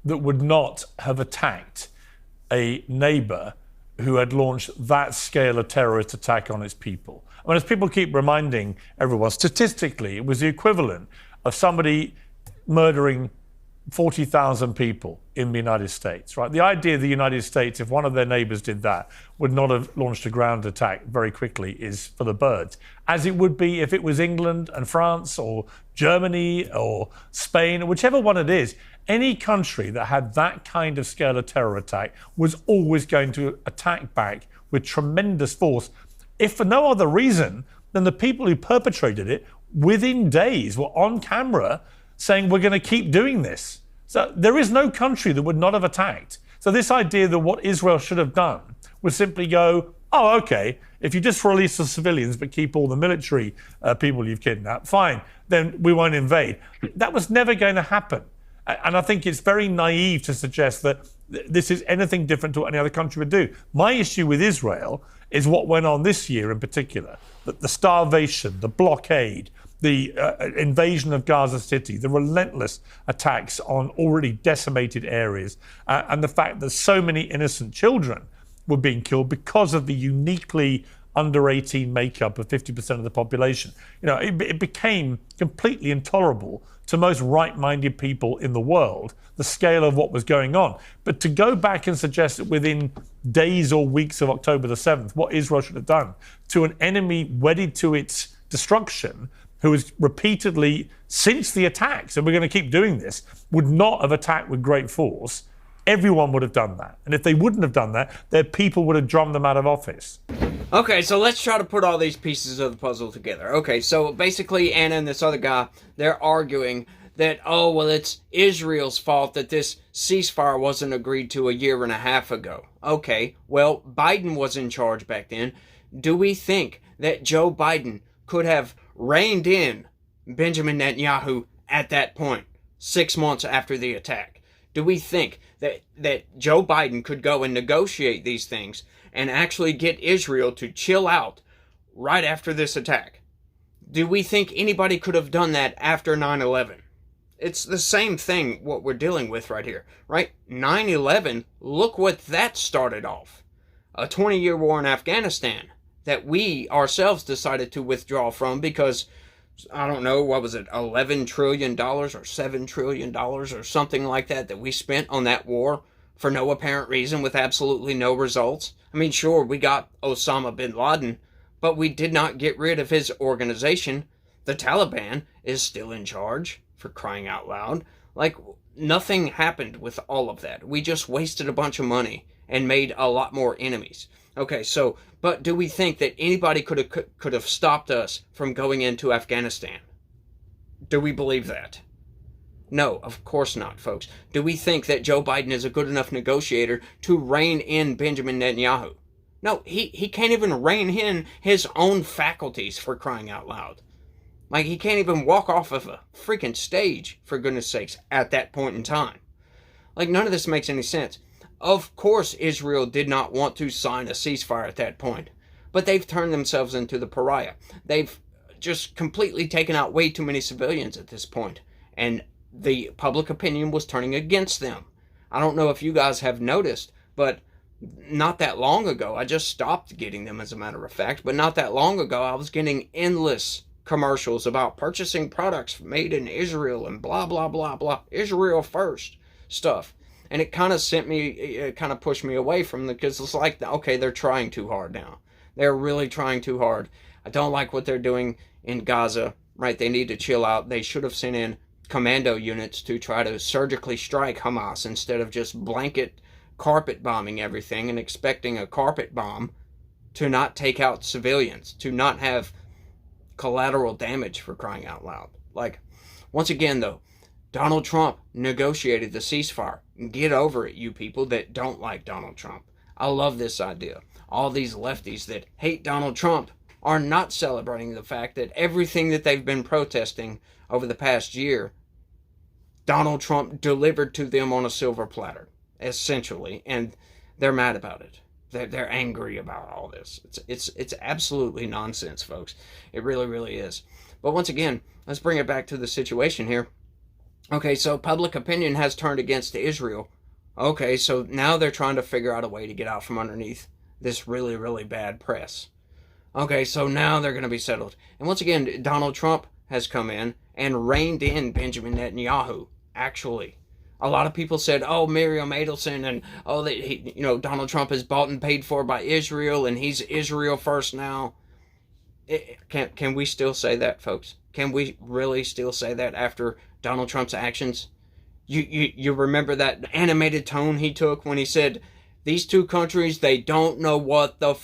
that would not have attacked a neighbor who had launched that scale of terrorist attack on its people. I mean, as people keep reminding everyone, statistically, it was the equivalent of somebody murdering 40,000 people in the United States, right? The idea of the United States, if one of their neighbors did that, would not have launched a ground attack very quickly is for the birds, as it would be if it was England and France or Germany or Spain, or whichever one it is. Any country that had that kind of scale of terror attack was always going to attack back with tremendous force, if for no other reason than the people who perpetrated it within days were on camera saying, we're going to keep doing this. So there is no country that would not have attacked. So this idea that what Israel should have done was simply go, oh, okay, if you just release the civilians but keep all the military people you've kidnapped, fine, then we won't invade. That was never going to happen. And I think it's very naive to suggest that this is anything different to what any other country would do. My issue with Israel is what went on this year in particular, that the starvation, the blockade, the invasion of Gaza City, the relentless attacks on already decimated areas, and the fact that so many innocent children were being killed because of the uniquely under 18 makeup of 50% of the population. You know, it became completely intolerable to most right-minded people in the world, the scale of what was going on. But to go back and suggest that within days or weeks of October the 7th, what Israel should have done to an enemy wedded to its destruction, who has repeatedly, since the attacks, and we're going to keep doing this, would not have attacked with great force, everyone would have done that. And if they wouldn't have done that, their people would have drummed them out of office. Okay, so let's try to put all these pieces of the puzzle together. Okay, so basically Anna and this other guy, they're arguing that, oh, well, it's Israel's fault that this ceasefire wasn't agreed to a year and a half ago. Okay, well, Biden was in charge back then. Do we think that Joe Biden could have reined in Benjamin Netanyahu at that point, 6 months after the attack? Do we think that Joe Biden could go and negotiate these things and actually get Israel to chill out right after this attack? Do we think anybody could have done that after 9/11? It's the same thing what we're dealing with right here, right? 9/11, look what that started off. A 20-year war in Afghanistan that we ourselves decided to withdraw from because, I don't know, what was it, $11 trillion or $7 trillion or something like that we spent on that war for no apparent reason with absolutely no results. I mean, sure, we got Osama bin Laden, but we did not get rid of his organization. The Taliban is still in charge, for crying out loud. Like, nothing happened with all of that. We just wasted a bunch of money and made a lot more enemies. Okay, so, but do we think that anybody could have stopped us from going into Afghanistan? Do we believe that? No, of course not, folks. Do we think that Joe Biden is a good enough negotiator to rein in Benjamin Netanyahu? No, he can't even rein in his own faculties, for crying out loud. Like, he can't even walk off of a freaking stage, for goodness sakes, at that point in time. Like, none of this makes any sense. Of course, Israel did not want to sign a ceasefire at that point, but they've turned themselves into the pariah. They've just completely taken out way too many civilians at this point, and the public opinion was turning against them. I don't know if you guys have noticed, but not that long ago, I just stopped getting them, as a matter of fact, but not that long ago, I was getting endless commercials about purchasing products made in Israel and blah, blah, blah, blah, Israel first stuff. And it kind of pushed me away from them, because it's like, okay, they're trying too hard now. They're really trying too hard. I don't like what they're doing in Gaza, right? They need to chill out. They should have sent in commando units to try to surgically strike Hamas instead of just blanket carpet bombing everything and expecting a carpet bomb to not take out civilians, to not have collateral damage, for crying out loud. Like, once again, though, Donald Trump negotiated the ceasefire. Get over it, you people that don't like Donald Trump. I love this idea. All these lefties that hate Donald Trump are not celebrating the fact that everything that they've been protesting over the past year, Donald Trump delivered to them on a silver platter, essentially, and they're mad about it. They're angry about all this. It's absolutely nonsense, folks. It really, really is. But once again, let's bring it back to the situation here. Okay, so public opinion has turned against Israel. Okay, so now they're trying to figure out a way to get out from underneath this really, really bad press. Okay, so now they're going to be settled. And once again, Donald Trump has come in and reined in Benjamin Netanyahu, actually. A lot of people said, oh, Miriam Adelson, and Donald Trump is bought and paid for by Israel, and he's Israel first now. Can we still say that, folks? Can we really still say that after Donald Trump's actions? You remember that animated tone he took when he said, these two countries, they don't know what the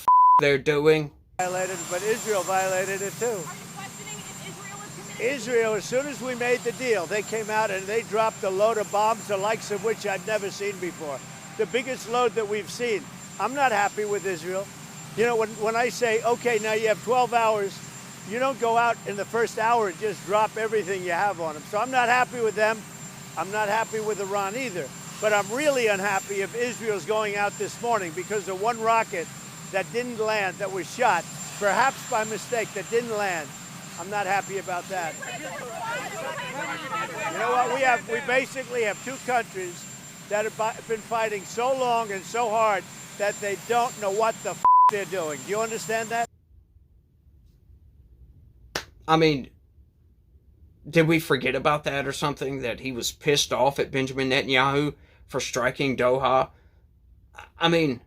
they're doing? Violated, but Israel violated it too. Israel, as soon as we made the deal, they came out and they dropped a load of bombs, the likes of which I'd never seen before. The biggest load that we've seen. I'm not happy with Israel. You know, when I say, okay, now you have 12 hours, you don't go out in the first hour and just drop everything you have on them. So I'm not happy with them. I'm not happy with Iran either. But I'm really unhappy if Israel's going out this morning because of one rocket that didn't land, that was shot, perhaps by mistake, that didn't land. I'm not happy about that. You know what? We basically have two countries that have been fighting so long and so hard that they don't know what the they're doing. Do you understand that? I mean, did we forget about that or something? That he was pissed off at Benjamin Netanyahu for striking Doha? I mean,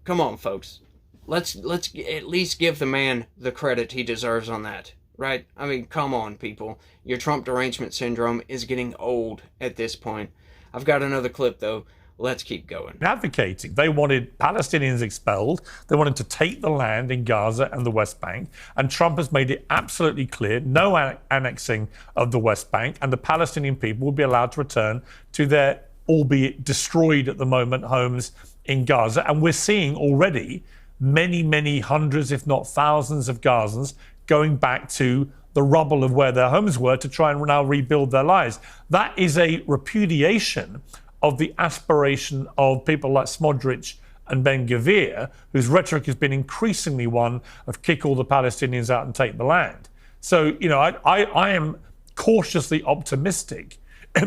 come on, folks. Let's at least give the man the credit he deserves on that, right? I mean, come on, people. Your Trump derangement syndrome is getting old at this point. I've got another clip, though. Let's keep going. Advocating. They wanted Palestinians expelled. They wanted to take the land in Gaza and the West Bank. And Trump has made it absolutely clear, no annexing of the West Bank, and the Palestinian people will be allowed to return to their, albeit destroyed at the moment, homes in Gaza. And we're seeing already many, many hundreds, if not thousands of Gazans going back to the rubble of where their homes were to try and now rebuild their lives. That is a repudiation of the aspiration of people like Smodrich and Ben-Gvir, whose rhetoric has been increasingly one of kick all the Palestinians out and take the land. So, I am cautiously optimistic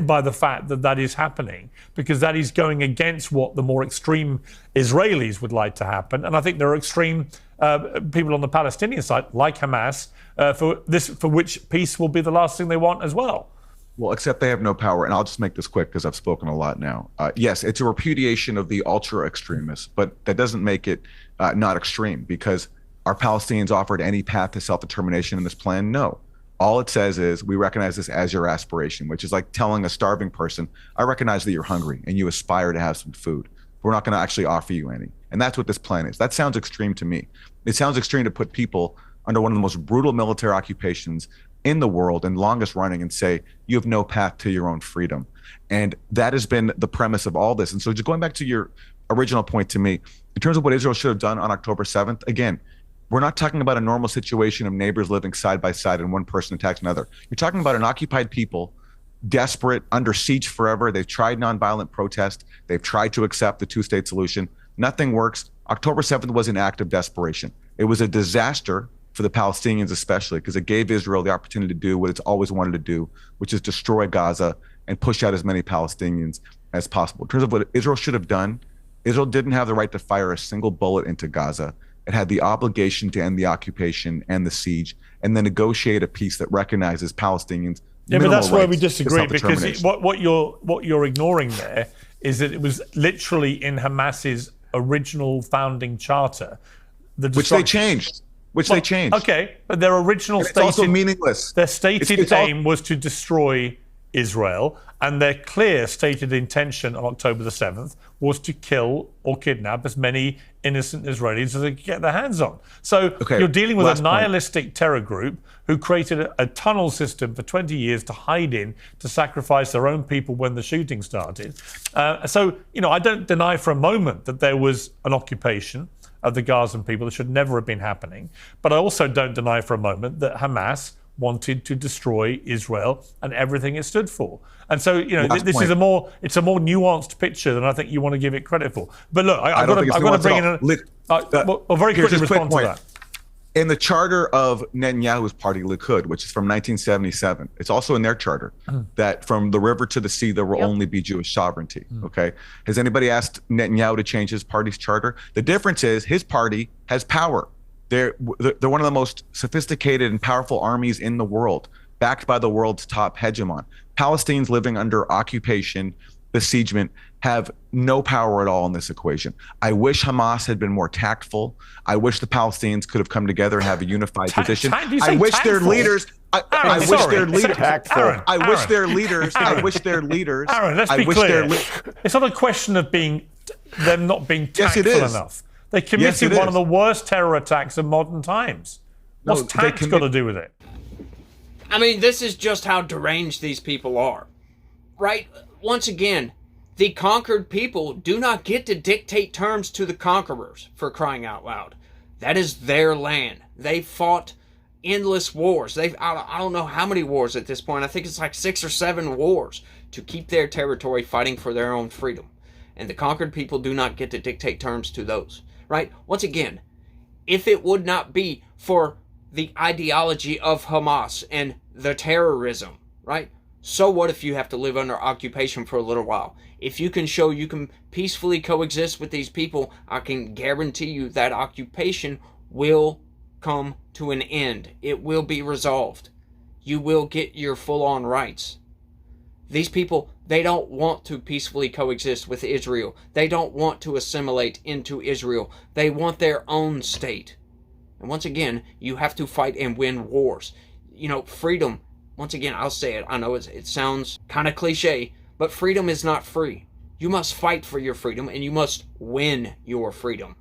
by the fact that that is happening, because that is going against what the more extreme Israelis would like to happen. And I think there are extreme people on the Palestinian side, like Hamas, for which peace will be the last thing they want as well. Well, except they have no power. And I'll just make this quick because I've spoken a lot now. Yes, it's a repudiation of the ultra extremists, but that doesn't make it not extreme, because are Palestinians offered any path to self-determination in this plan? No. All it says is we recognize this as your aspiration, which is like telling a starving person, I recognize that you're hungry and you aspire to have some food. We're not going to actually offer you any. And that's what this plan is. That sounds extreme to me. It sounds extreme to put people under one of the most brutal military occupations in the world and longest running and say, you have no path to your own freedom. And that has been the premise of all this. And so just going back to your original point to me, in terms of what Israel should have done on October 7th, again, we're not talking about a normal situation of neighbors living side by side and one person attacks another. You're talking about an occupied people, desperate, under siege forever. They've tried nonviolent protest. They've tried to accept the two-state solution. Nothing works. October 7th was an act of desperation. It was a disaster for the Palestinians especially, because it gave Israel the opportunity to do what it's always wanted to do, which is destroy Gaza and push out as many Palestinians as possible. In terms of what Israel should have done, Israel didn't have the right to fire a single bullet into Gaza. It had the obligation to end the occupation and the siege, and then negotiate a peace that recognizes Palestinians. Yeah, but that's where we disagree, because what you're ignoring there is that it was literally in Hamas's original founding charter, which they changed. Okay, but their original it's also meaningless. Their stated aim was to destroy Israel, and their clear stated intention on October the 7th was to kill or kidnap as many innocent Israelis as they could get their hands on. So you're dealing with a nihilistic terror group who created a tunnel system for 20 years to hide in, to sacrifice their own people when the shooting started. So I don't deny for a moment that there was an occupation of the Gazan people that should never have been happening. But I also don't deny for a moment that Hamas wanted to destroy Israel and everything it stood for. And so, this is a more nuanced picture than I think you want to give it credit for. But look, I've got to bring in a very quickly respond to that. In the charter of Netanyahu's party, Likud, which is from 1977, it's also in their charter that from the river to the sea, there will only be Jewish sovereignty. Okay. Has anybody asked Netanyahu to change his party's charter? The difference is his party has power. They're one of the most sophisticated and powerful armies in the world, backed by the world's top hegemon. Palestinians living under occupation, besiegement, have no power at all in this equation. I wish Hamas had been more tactful. I wish the Palestinians could have come together and have a unition. I wish their leaders. I wish their leaders. I wish their leaders. I wish their leaders. Aaron, let's be clear. It's not a question of them not being tactful enough. They committed one of the worst terror attacks of modern times. What's tact got to do with it? I mean, this is just how deranged these people are, right? Once again, the conquered people do not get to dictate terms to the conquerors, for crying out loud. That is their land. They fought endless wars. I don't know how many wars at this point. I think it's like 6 or 7 wars to keep their territory, fighting for their own freedom. And the conquered people do not get to dictate terms to those, right? Once again, if it would not be for the ideology of Hamas and the terrorism, right? So what if you have to live under occupation for a little while? If you can show you can peacefully coexist with these people, I can guarantee you that occupation will come to an end. It will be resolved. You will get your full-on rights. These people, they don't want to peacefully coexist with Israel. They don't want to assimilate into Israel. They want their own state. And once again, you have to fight and win wars. Freedom, once again, I'll say it. I know it sounds kind of cliche, but freedom is not free. You must fight for your freedom, and you must win your freedom.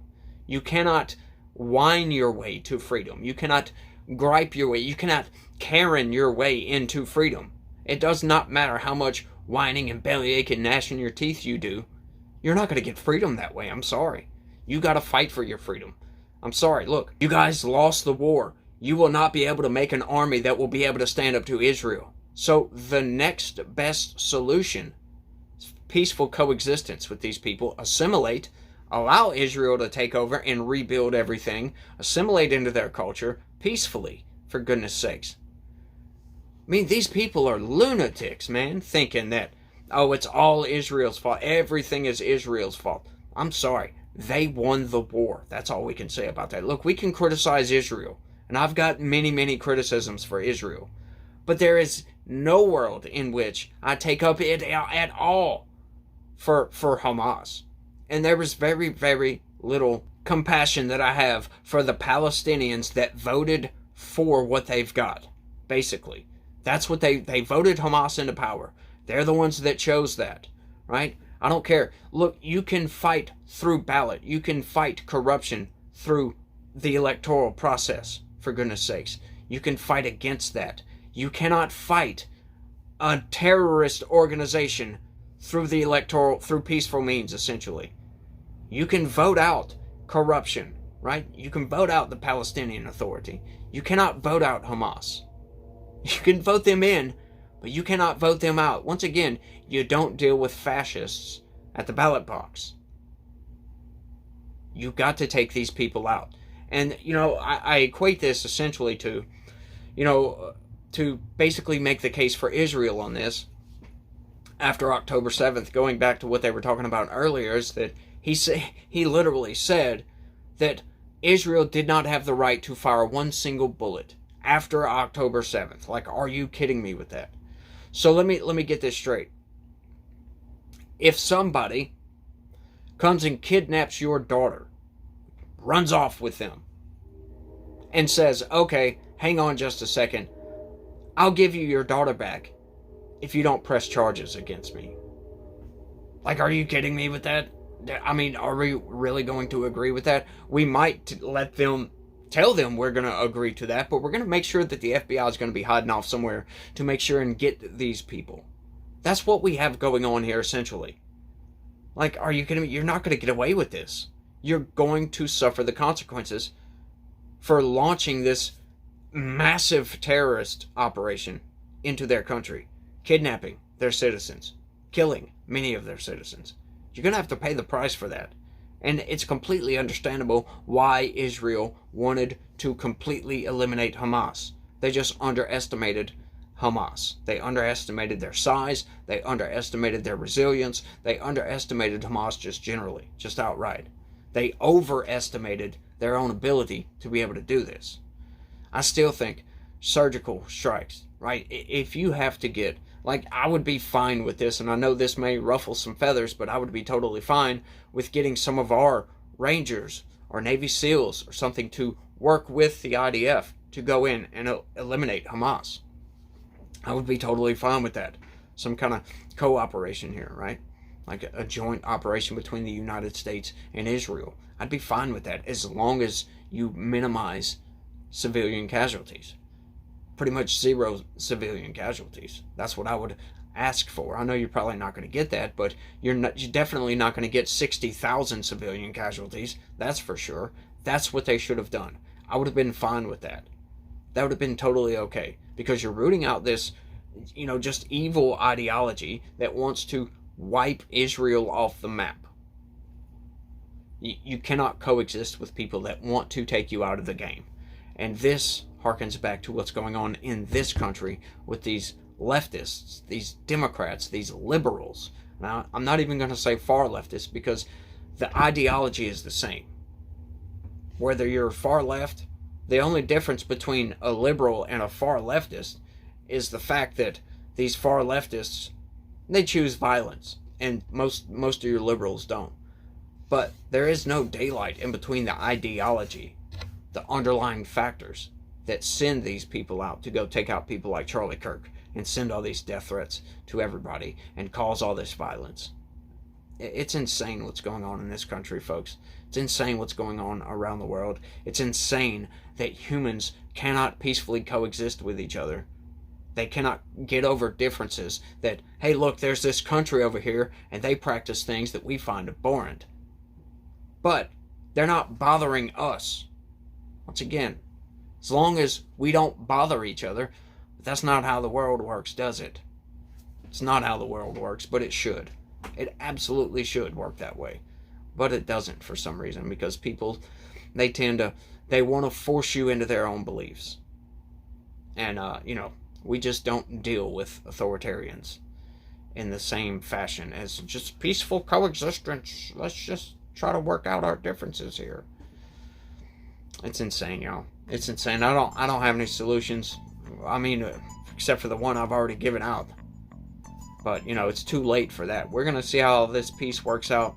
You cannot whine your way to freedom. You cannot gripe your way. You cannot Karen your way into freedom. It does not matter how much whining and bellyache and gnashing your teeth you do. You're not going to get freedom that way. I'm sorry. You got to fight for your freedom. I'm sorry. Look, you guys lost the war. You will not be able to make an army that will be able to stand up to Israel. So the next best solution is peaceful coexistence with these people. Assimilate. Allow Israel to take over and rebuild everything, assimilate into their culture peacefully, for goodness sakes. I mean, these people are lunatics, man, thinking that, oh, it's all Israel's fault. Everything is Israel's fault. I'm sorry. They won the war. That's all we can say about that. Look, we can criticize Israel, and I've got many, many criticisms for Israel. But there is no world in which I take up it at all for Hamas. And there is very, very little compassion that I have for the Palestinians that voted for what they've got, basically. That's what they voted Hamas into power. They're the ones that chose that, right? I don't care. Look, you can fight through ballot. You can fight corruption through the electoral process, for goodness sakes. You can fight against that. You cannot fight a terrorist organization through peaceful means, essentially. You can vote out corruption, right? You can vote out the Palestinian Authority. You cannot vote out Hamas. You can vote them in, but you cannot vote them out. Once again, you don't deal with fascists at the ballot box. You've got to take these people out. And, I equate this essentially to, to basically make the case for Israel on this. After October 7th, going back to what they were talking about earlier, is that he literally said that Israel did not have the right to fire one single bullet after October 7th. Like, are you kidding me with that? So let me get this straight. If somebody comes and kidnaps your daughter, runs off with them, and says, okay, hang on just a second, I'll give you your daughter back if you don't press charges against me. Like, are you kidding me with that? I mean, are we really going to agree with that? We might tell them we're going to agree to that, but we're going to make sure that the FBI is going to be hiding off somewhere to make sure and get these people. That's what we have going on here, essentially. Like, are you kidding me? You're not going to get away with this. You're going to suffer the consequences for launching this massive terrorist operation into their country, kidnapping their citizens, killing many of their citizens. You're going to have to pay the price for that. And it's completely understandable why Israel wanted to completely eliminate Hamas. They just underestimated Hamas. They underestimated their size. They underestimated their resilience. They underestimated Hamas just generally, just outright. They overestimated their own ability to be able to do this. I still think surgical strikes, right? If you have to get, like, I would be fine with this, and I know this may ruffle some feathers, but I would be totally fine with getting some of our Rangers or Navy SEALs or something to work with the IDF to go in and eliminate Hamas. I would be totally fine with that. Some kind of cooperation here, right? Like a joint operation between the United States and Israel. I'd be fine with that as long as you minimize civilian casualties. Pretty much zero civilian casualties. That's what I would ask for. I know you're probably not going to get that, but you're definitely not going to get 60,000 civilian casualties. That's for sure. That's what they should have done. I would have been fine with that. That would have been totally okay, because you're rooting out this, just evil ideology that wants to wipe Israel off the map. You cannot coexist with people that want to take you out of the game. And this harkens back to what's going on in this country with these leftists, these Democrats, these liberals. Now, I'm not even going to say far leftists, because the ideology is the same. Whether you're far left, the only difference between a liberal and a far leftist is the fact that these far leftists, they choose violence, and most of your liberals don't. But there is no daylight in between the ideology, the underlying factors that send these people out to go take out people like Charlie Kirk and send all these death threats to everybody and cause all this violence. It's insane what's going on in this country, folks. It's insane what's going on around the world. It's insane that humans cannot peacefully coexist with each other. They cannot get over differences that, hey, look, there's this country over here and they practice things that we find abhorrent. But they're not bothering us. Once again, as long as we don't bother each other, that's not how the world works, does it? It's not how the world works, but it should. It absolutely should work that way. but it doesn't for some reason, because people, they want to force you into their own beliefs. And, we just don't deal with authoritarians in the same fashion as just peaceful coexistence. Let's just try to work out our differences here. It's insane, y'all. It's insane. I don't have any solutions. I mean, except for the one I've already given out. But, it's too late for that. We're going to see how this peace works out.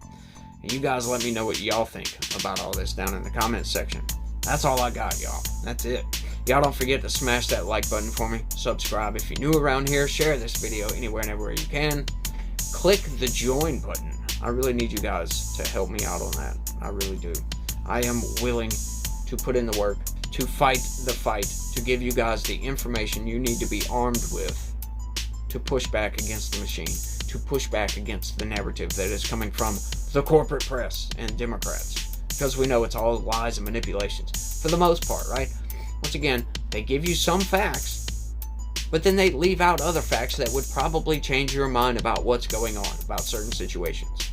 And you guys let me know what y'all think about all this down in the comments section. That's all I got, y'all. That's it. Y'all don't forget to smash that like button for me. Subscribe if you're new around here. Share this video anywhere and everywhere you can. Click the join button. I really need you guys to help me out on that. I really do. I am willing to put in the work, to fight the fight, to give you guys the information you need to be armed with to push back against the machine, to push back against the narrative that is coming from the corporate press and Democrats. Because we know it's all lies and manipulations, for the most part, right? Once again, they give you some facts, but then they leave out other facts that would probably change your mind about what's going on, about certain situations.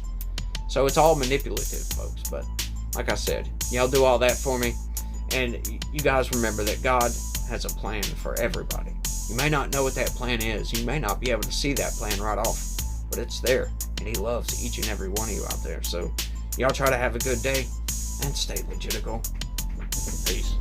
So it's all manipulative, folks. But like I said, y'all do all that for me. And you guys remember that God has a plan for everybody. You may not know what that plan is. You may not be able to see that plan right off, but it's there. And He loves each and every one of you out there. So y'all try to have a good day and stay legitical. Peace.